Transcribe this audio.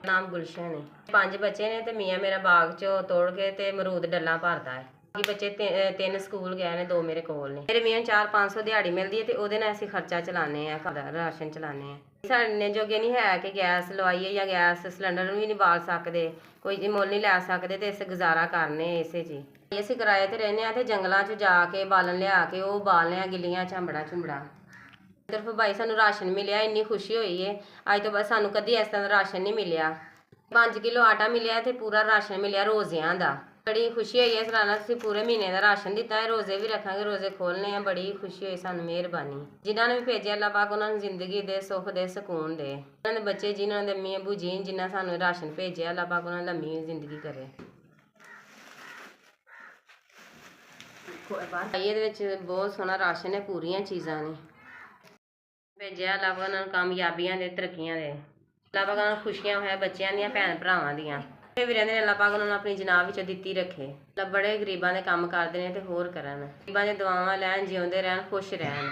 ਨਾਮ ਗੁਲਸ਼ਨ ਹੈ। 5 ਬੱਚੇ ਨੇ ਤੇ ਮੀਆਂ ਮੇਰਾ ਬਾਗ ਚੋਂ ਤੋੜ ਕੇ ਤੇ ਅਮਰੂਦ ਡੱਲਾਂ ਭਰਦਾ ਹੈ। ਬਾਕੀ ਬੱਚੇ 3 ਸਕੂਲ ਗਏ ਨੇ, 2 ਮੇਰੇ ਕੋਲ ਨੇ। ਮੇਰੇ ਮੀਆਂ 400-500 ਦਿਹਾੜੀ ਮਿਲਦੀ ਹੈ ਤੇ ਉਹਦੇ ਨਾਲ ਅਸੀਂ ਖਰਚਾ ਚਲਾਉਂਦੇ ਆ, ਘਰ ਦਾ ਰਾਸ਼ਨ ਚਲਾਉਂਦੇ ਆ। ਸਾਡੇ ਜੋਗੇ ਨਹੀਂ ਹੈ ਕਿ ਗੈਸ ਲਵਾਈਏ ਜਾਂ ਗੈਸ ਸਿਲੰਡਰ ਵੀ ਨਹੀਂ ਬਾਲ ਸਕਦੇ, ਕੋਈ ਮੁੱਲ ਨਹੀਂ ਲੈ ਸਕਦੇ ਤੇ ਅਸੀਂ ਗੁਜ਼ਾਰਾ ਕਰਨੇ ਇਸੇ 'ਚ ਹੀ। ਅਸੀਂ ਕਿਰਾਏ ਤੇ ਰਹਿੰਦੇ ਆ ਤੇ ਜੰਗਲਾਂ 'ਚ ਜਾ ਕੇ ਬਾਲਣ ਲਿਆ ਕੇ ਉਹ ਬਾਲਨੇ ਆ, ਗਿੱਲੀਆਂ ਝੰਬੜਾ ਸਿਰਫ ਭਾਈ ਸਾਨੂੰ ਰਾਸ਼ਨ ਮਿਲਿਆ, ਇੰਨੀ ਖੁਸ਼ੀ ਹੋਈ ਏ। ਅੱਜ ਤੋਂ ਬਾਅਦ ਸਾਨੂੰ ਕਦੀ ਇਸ ਤਰ੍ਹਾਂ ਦਾ ਰਾਸ਼ਨ ਨਹੀਂ ਮਿਲਿਆ। 5 ਕਿਲੋ ਆਟਾ ਮਿਲਿਆ ਤੇ ਪੂਰਾ ਰਾਸ਼ਨ ਮਿਲਿਆ ਰੋਜ਼ਿਆਂ ਦਾ। ਬੜੀ ਖੁਸ਼ੀ ਹੋਈ ਇਸ ਤਰ੍ਹਾਂ ਨਾਲ ਅਸੀਂ ਪੂਰੇ ਮਹੀਨੇ ਦਾ ਰਾਸ਼ਨ ਦਿੱਤਾ ਹੈ। ਰੋਜ਼ੇ ਵੀ ਰੱਖਾਂਗੇ, ਰੋਜ਼ੇ ਖੋਲ੍ਹਣੇ ਆ। ਬੜੀ ਖੁਸ਼ੀ ਹੋਈ ਸਾਨੂੰ, ਮਿਹਰਬਾਨੀ। ਜਿਨ੍ਹਾਂ ਨੇ ਵੀ ਭੇਜਿਆ ਅੱਲਾਹ ਪਾਕ ਉਹਨਾਂ ਨੂੰ ਜ਼ਿੰਦਗੀ ਦੇ, ਸੁੱਖ ਦੇ, ਸਕੂਨ ਦੇ। ਉਹਨਾਂ ਦੇ ਬੱਚੇ ਜਿਨ੍ਹਾਂ ਦੇ ਅੰਮੀ ਅੱਬੂ ਜੀ ਜਿਨ੍ਹਾਂ ਸਾਨੂੰ ਰਾਸ਼ਨ ਭੇਜਿਆ, ਅੱਲਾਹ ਪਾਕ ਉਹਨਾਂ ਦੀ ਲੰਮੀ ਜ਼ਿੰਦਗੀ ਕਰੇ। ਇਹਦੇ ਵਿੱਚ ਬਹੁਤ ਸੋਹਣਾ ਰਾਸ਼ਨ ਹੈ, ਪੂਰੀਆਂ ਚੀਜ਼ਾਂ ਨੇ ਭੇਜਿਆ। ਅੱਲਾਹ ਪਾਕ ਉਹਨਾਂ ਨੂੰ ਕਾਮਯਾਬੀਆਂ ਦੇ, ਤਰੱਕੀਆਂ ਦੇ। ਅੱਲਾਹ ਪਾਕ ਉਹਨਾਂ ਨੂੰ ਖੁਸ਼ੀਆਂ ਹੋਇਆ ਬੱਚਿਆਂ ਦੀਆਂ, ਭੈਣ ਭਰਾਵਾਂ ਦੀਆਂ। ਵੀ ਰਹਿੰਦੇ ਨੇ, ਅੱਲਾਹ ਪਾਕ ਉਹਨਾਂ ਨੂੰ ਆਪਣੀ ਜਨਾਬ ਵਿੱਚੋਂ ਦਿੱਤੀ ਰੱਖੇ। ਬੜੇ ਗਰੀਬਾਂ ਦੇ ਕੰਮ ਕਰਦੇ ਨੇ ਤੇ ਹੋਰ ਕਰਨ, ਗਰੀਬਾਂ ਦੀਆਂ ਦੁਆਵਾਂ ਲੈਣ, ਜਿਉਂਦੇ ਰਹਿਣ, ਖੁਸ਼ ਰਹਿਣ।